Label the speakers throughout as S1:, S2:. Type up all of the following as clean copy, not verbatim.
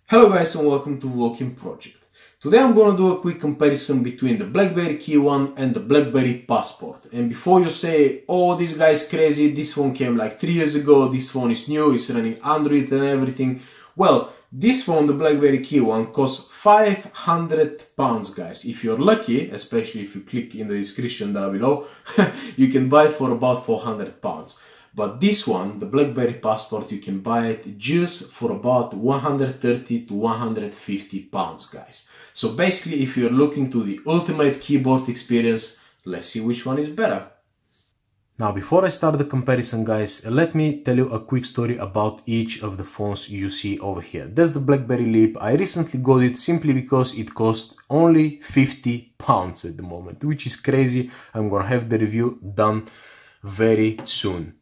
S1: Hello guys and welcome to Vlogging Project. Today I'm gonna do a quick comparison between the Blackberry KEYone and the Blackberry Passport. And before you say, oh this guy is crazy, this phone came like 3 years ago, this phone is new, it's running Android and everything. Well, this phone, the Blackberry KEYone, costs £500 guys. If you're lucky, especially if you click in the description down below, you can buy it for about £400. But this one, the Blackberry Passport, you can buy it just for about 130 to 150 pounds, guys. So basically, if you're looking to the ultimate keyboard experience, let's see which one is better. Now, before I start the comparison, guys, let me tell you a quick story about each of the phones you see over here. That's the Blackberry Leap. I recently got it simply because it cost only 50 pounds at the moment, which is crazy. I'm gonna have the review done very soon.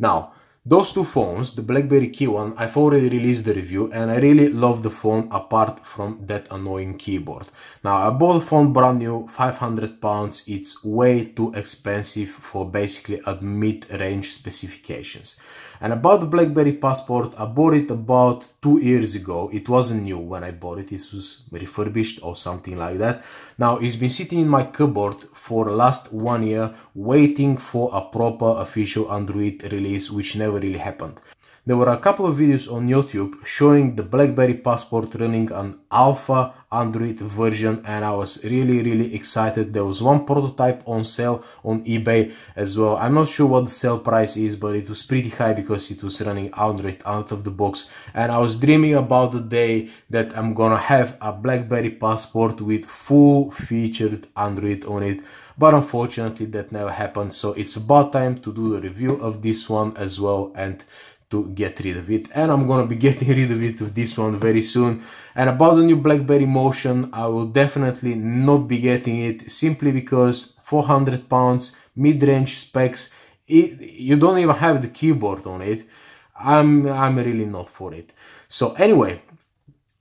S1: Now, those two phones, the Blackberry KEYone, I've already released the review and I really love the phone apart from that annoying keyboard. Now, I bought the phone brand new, £500. It's way too expensive for basically a mid-range specifications. And about the Blackberry Passport, I bought it about 2 years ago. It wasn't new when I bought it, it was refurbished or something like that. Now, it's been sitting in my cupboard for the last 1 year, waiting for a proper official Android release, which never really happened. There were a couple of videos on YouTube showing the Blackberry Passport running an alpha Android version, and I was really excited. There was one prototype on sale on eBay as well. I'm not sure what the sale price is, but it was pretty high because it was running Android out of the box. And I was dreaming about the day that I'm gonna have a Blackberry Passport with full featured Android on it. But unfortunately that never happened, so it's about time to do the review of this one as well and to get rid of it. And I'm gonna be getting rid of it of this one very soon. And about the new Blackberry Motion, I will definitely not be getting it simply because £400 mid-range specs, you don't even have the keyboard on it. I'm really not for it. So anyway,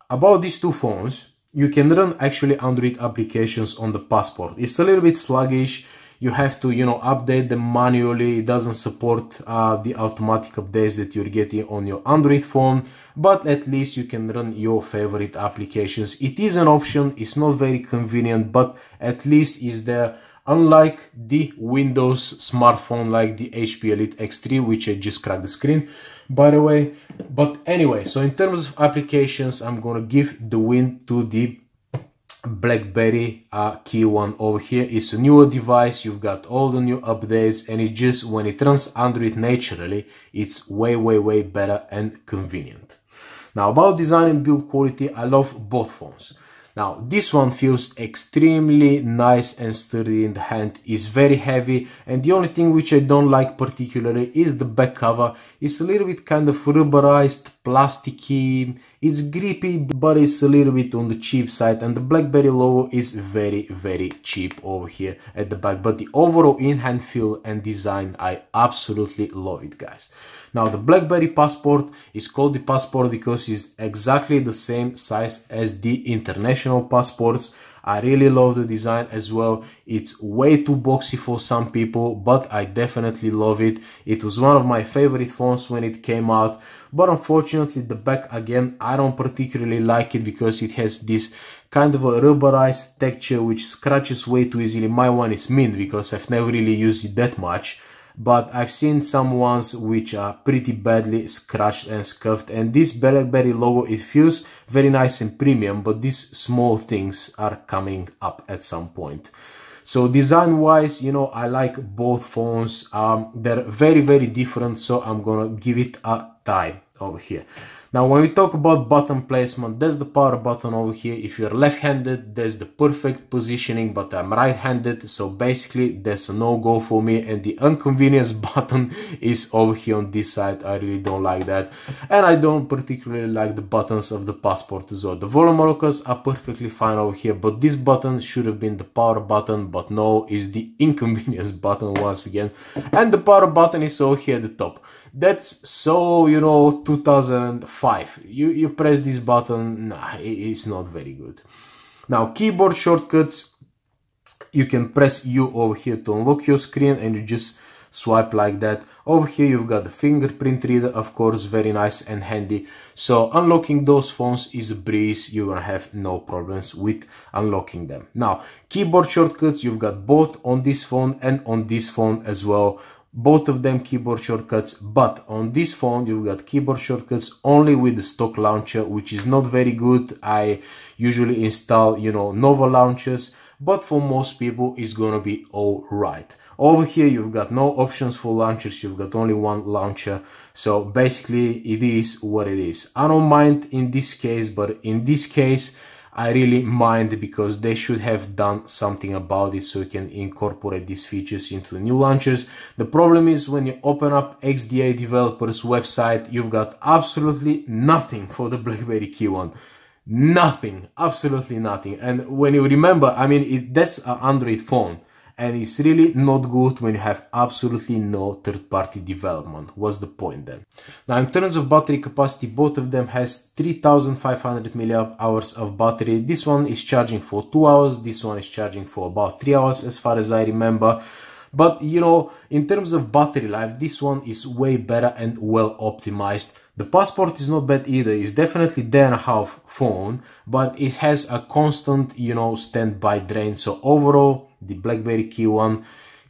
S1: about these two phones, you can run actually Android applications on the Passport. It's a little bit sluggish. You have to, update them manually. It doesn't support the automatic updates that you're getting on your Android phone, but at least you can run your favorite applications. It is an option. It's not very convenient, but at least is there. Unlike the Windows smartphone like the HP Elite X3, which I just cracked the screen, by the way. But anyway, so in terms of applications, I'm gonna give the win to the Blackberry KEYone over here. It's a newer device, you've got all the new updates, and it just, when it runs Android naturally, it's way better and convenient. Now about design and build quality, I love both phones. Now this one feels extremely nice and sturdy in the hand, is very heavy, and the only thing which I don't like particularly is the back cover. It's a little bit kind of rubberized, plasticky, it's grippy, but it's a little bit on the cheap side, and the Blackberry logo is very cheap over here at the back. But the overall in-hand feel and design, I absolutely love it, guys. Now the Blackberry Passport is called the Passport because it's exactly the same size as the international passports. I really love the design as well. It's way too boxy for some people, but I definitely love it. It was one of my favorite phones when it came out, but unfortunately the back, again, I don't particularly like it because it has this kind of a rubberized texture which scratches way too easily. My one is mint because I've never really used it that much, but I've seen some ones which are pretty badly scratched and scuffed, and this Blackberry logo, it feels very nice and premium, but these small things are coming up at some point. So design wise, I like both phones. They're very different, so I'm gonna give it a tie over here. Now when we talk about button placement, there's the power button over here. If you're left-handed, there's the perfect positioning, but I'm right-handed, so basically that's a no-go for me. And the inconvenience button is over here on this side. I really don't like that, and I don't particularly like the buttons of the Passport as well. The volume rockers are perfectly fine over here, but this button should have been the power button, but no, it's the inconvenience button once again. And the power button is over here at the top. That's so, 2005. You press this button, nah, it's not very good. Now, keyboard shortcuts, you can press U over here to unlock your screen, and you just swipe like that. Over here you've got the fingerprint reader, of course, very nice and handy. So unlocking those phones is a breeze. You're gonna have no problems with unlocking them. Now, keyboard shortcuts, you've got both on this phone and on this phone as well. Both of them keyboard shortcuts, but on this phone you've got keyboard shortcuts only with the stock launcher, which is not very good. I usually install, you know, Nova launchers, but for most people it's gonna be all right. Over here you've got no options for launchers, you've got only one launcher, so basically it is what it is. I don't mind in this case, but in this case I really mind, because they should have done something about it so you can incorporate these features into the new launchers. The problem is when you open up XDA developers website, you've got absolutely nothing for the Blackberry KEYone. Nothing, absolutely nothing. And when you remember, I mean, that's an Android phone, and it's really not good when you have absolutely no third-party development. What's the point then? Now, in terms of battery capacity, both of them has 3500 mAh of battery. This one is charging for 2 hours, this one is charging for about 3 hours as far as I remember. But you know, in terms of battery life, this one is way better and well optimized. The Passport is not bad either. It's definitely day-and-a-half phone, but it has a constant, you know, standby drain. So overall, the Blackberry KEYone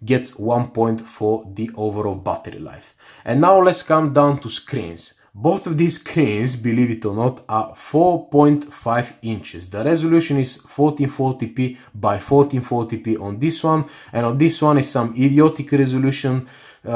S1: gets 1 point for the overall battery life. And now let's come down to screens. Both of these screens, believe it or not, are 4.5 inches. The resolution is 1440p by 1440p on this one, and on this one is some idiotic resolution,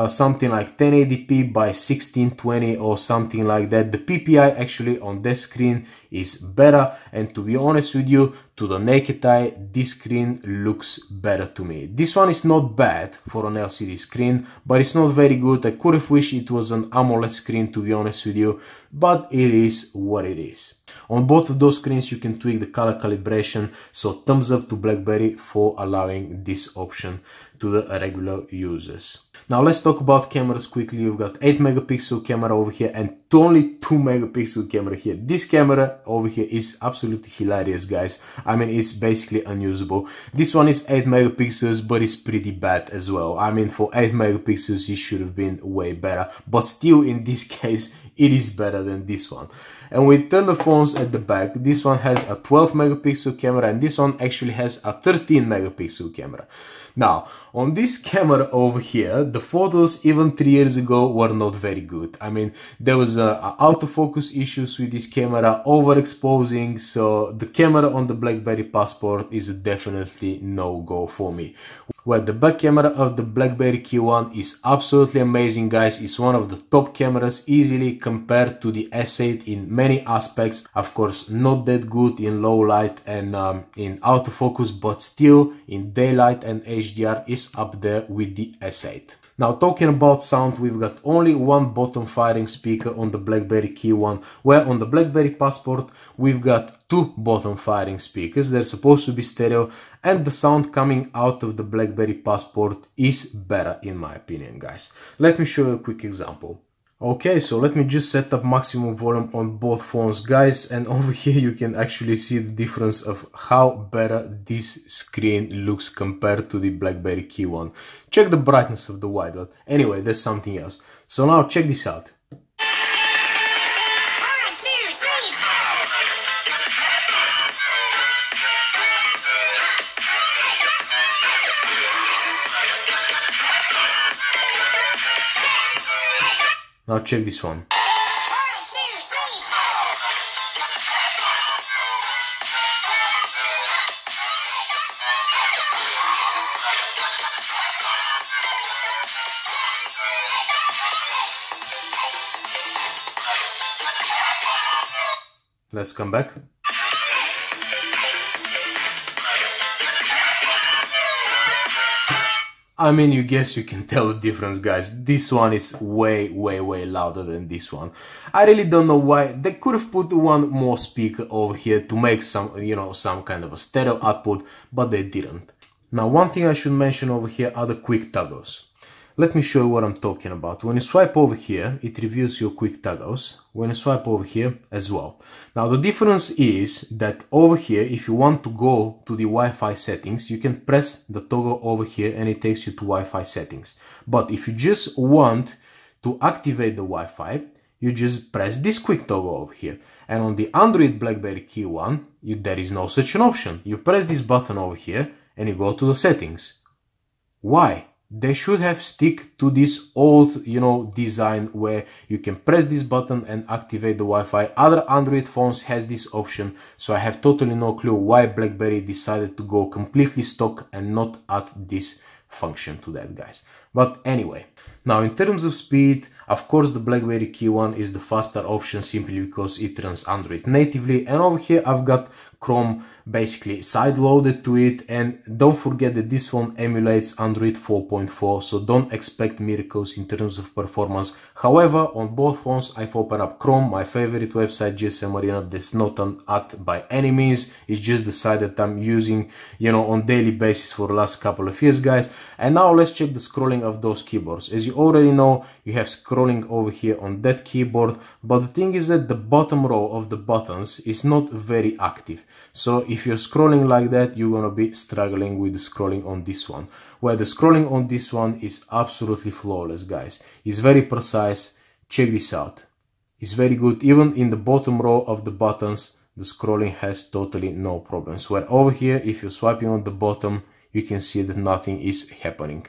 S1: something like 1080p by 1620 or something like that. The PPI actually on this screen is better, and to be honest with you, to the naked eye, this screen looks better to me. This one is not bad for an LCD screen, but it's not very good. I could have wished it was an AMOLED screen, to be honest with you, but it is what it is. On both of those screens you can tweak the color calibration, so thumbs up to Blackberry for allowing this option to the regular users. Now let's talk about cameras quickly. You've got 8 megapixel camera over here and only 2 megapixel camera here. This camera over here is absolutely hilarious, guys. I mean, it's basically unusable. This one is 8 megapixels, but it's pretty bad as well. I mean, for 8 megapixels it should have been way better, but still in this case it is better than this one. And we turn the phones at the back. This one has a 12 megapixel camera and this one actually has a 13 megapixel camera. Now, on this camera over here, the photos even 3 years ago were not very good. I mean, there was autofocus issues with this camera, overexposing, so the camera on the Blackberry Passport is definitely no-go for me. Well, the back camera of the Blackberry KEYone is absolutely amazing, guys. It's one of the top cameras, easily compared to the S8 in many aspects. Of course, not that good in low light and in autofocus, but still in daylight and HDR is up there with the S8. Now, talking about sound, we've got only one bottom firing speaker on the Blackberry KEYone, where on the Blackberry Passport we've got 2 bottom firing speakers. They're supposed to be stereo, and the sound coming out of the Blackberry Passport is better in my opinion, guys. Let me show you a quick example. Okay, so let me just set up maximum volume on both phones, guys, and over here you can actually see the difference of how better this screen looks compared to the Blackberry KEYone. Check the brightness of the white dot. Anyway, that's something else. So now check this out. Now check this one. Let's come back. I mean, you can tell the difference, guys. This one is way louder than this one. I really don't know why. They could have put one more speaker over here to make some, you know, some kind of a stereo output, but they didn't. Now, one thing I should mention over here are the quick toggles. Let me show you what I'm talking about. When you swipe over here, it reveals your quick toggles. When you swipe over here as well. Now the difference is that over here, if you want to go to the Wi-Fi settings, you can press the toggle over here and it takes you to Wi-Fi settings. But if you just want to activate the Wi-Fi, you just press this quick toggle over here. And on the Android Blackberry KEYone, there is no such an option. You press this button over here and you go to the settings. Why? They should have stick to this old, design where you can press this button and activate the Wi-Fi. Other Android phones has this option, so I have totally no clue why BlackBerry decided to go completely stock and not add this function to that, guys. But anyway, now in terms of speed, of course the BlackBerry KEYone is the faster option simply because it runs Android natively, and over here I've got Chrome basically side loaded to it, and don't forget that this phone emulates Android 4.4, so don't expect miracles in terms of performance. However, on both phones I've opened up Chrome, my favorite website, GSM Arena. That's not an ad by any means, it's just the site that I'm using on daily basis for the last couple of years, guys. And now let's check the scrolling of those keyboards. As you already know, you have scrolling over here on that keyboard, but the thing is that the bottom row of the buttons is not very active. So if you're scrolling like that, you're gonna be struggling with the scrolling on this one, where the scrolling on this one is absolutely flawless, guys. It's very precise. Check this out. It's very good. Even in the bottom row of the buttons, the scrolling has totally no problems, where over here, if you're swiping on the bottom, you can see that nothing is happening.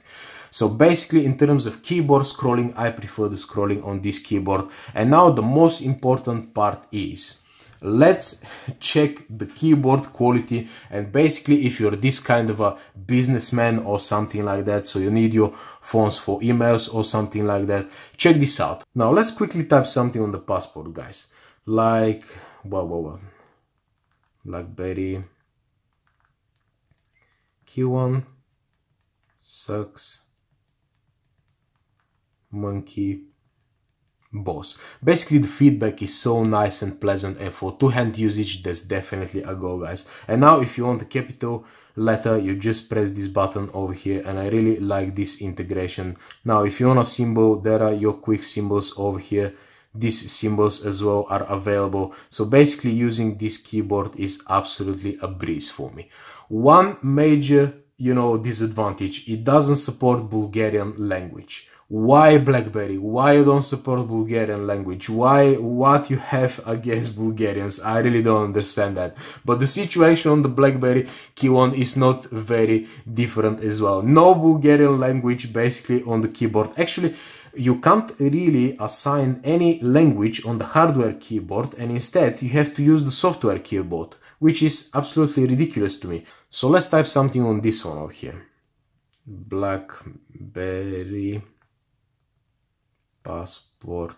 S1: So basically, in terms of keyboard scrolling, I prefer the scrolling on this keyboard. And now the most important part is, let's check the keyboard quality. And basically, if you're this kind of a businessman or something like that, so you need your phones for emails or something like that, check this out. Now let's quickly type something on the passport, guys, like BlackBerry KEYone sucks, monkey boss. Basically, the feedback is so nice and pleasant, and for two-hand usage, that's definitely a go, guys. And now if you want a capital letter, you just press this button over here, and I really like this integration. Now if you want a symbol, there are your quick symbols over here. These symbols as well are available. So basically, using this keyboard is absolutely a breeze for me. One major disadvantage, it doesn't support Bulgarian language. Why, BlackBerry? Why you don't support Bulgarian language? Why? What you have against Bulgarians? I really don't understand that. But the situation on the BlackBerry KEYone is not very different as well. No Bulgarian language basically on the keyboard. Actually, you can't really assign any language on the hardware keyboard, and instead you have to use the software keyboard, which is absolutely ridiculous to me. So let's type something on this one over here. BlackBerry passport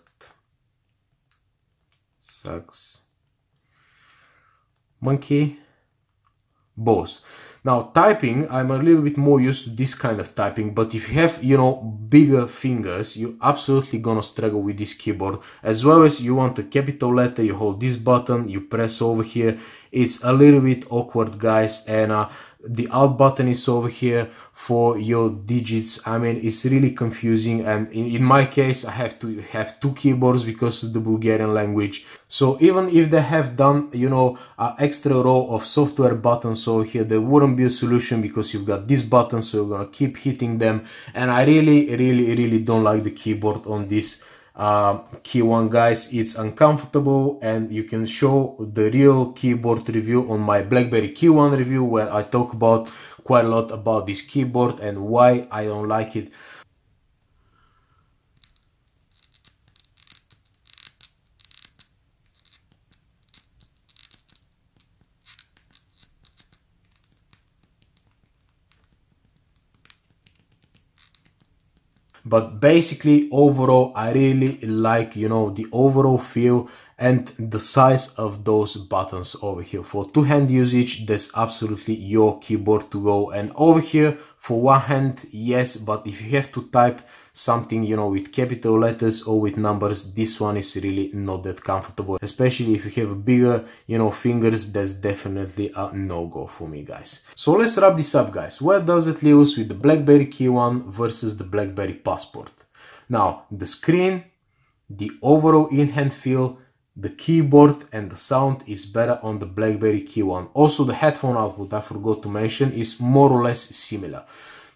S1: sucks, monkey boss. Now typing, I'm a little bit more used to this kind of typing, but if you have, bigger fingers, you're absolutely gonna struggle with this keyboard. As well as you want a capital letter, you hold this button, you press over here. It's a little bit awkward, guys, and the Alt button is over here for your digits. I mean, it's really confusing, and in my case I have to have two keyboards because of the Bulgarian language. So even if they have done an extra row of software buttons over here, there wouldn't be a solution because you've got this button, so you're gonna keep hitting them. And I really don't like the keyboard on this KEYone, guys. It's uncomfortable, and you can show the real keyboard review on my BlackBerry KEYone review, where I talk about quite a lot about this keyboard and why I don't like it. But basically, overall, I really like, the overall feel and the size of those buttons over here. For two-hand usage, that's absolutely your keyboard to go. And over here, for one hand, yes, but if you have to type something, you know, with capital letters or with numbers, this one is really not that comfortable, especially if you have bigger, you know, fingers. That's definitely a no-go for me, guys. So let's wrap this up, guys. Where does it leave us with the Blackberry KEYone versus the Blackberry Passport? Now, the screen, the overall in-hand feel, the keyboard and the sound is better on the Blackberry KEYone. Also, the headphone output, I forgot to mention, is more or less similar.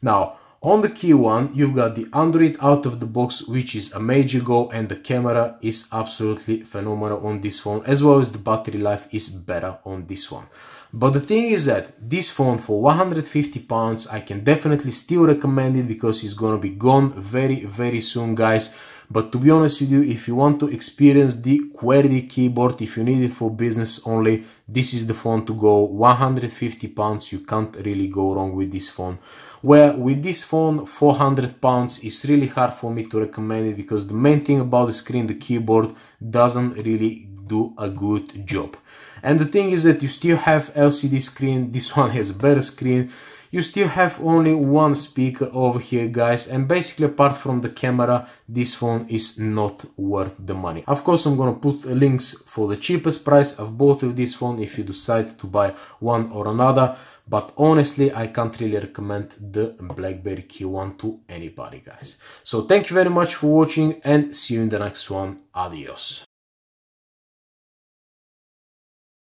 S1: Now, on the KEYone, you've got the Android out of the box, which is a major go, and the camera is absolutely phenomenal on this phone, as well as the battery life is better on this one. But the thing is that this phone for £150, I can definitely still recommend it because it's gonna be gone very, very soon, guys. But to be honest with you, if you want to experience the QWERTY keyboard, if you need it for business only, this is the phone to go. £150, you can't really go wrong with this phone. Where with this phone, £400, it's really hard for me to recommend it because the main thing about the screen, the keyboard, doesn't really do a good job. And the thing is that you still have LCD screen, this one has a better screen. You still have only one speaker over here, guys, and basically apart from the camera, this phone is not worth the money. Of course, I'm gonna put links for the cheapest price of both of these phones if you decide to buy one or another, but honestly, I can't really recommend the Blackberry KEYone to anybody, guys. So thank you very much for watching and see you in the next one. Adios.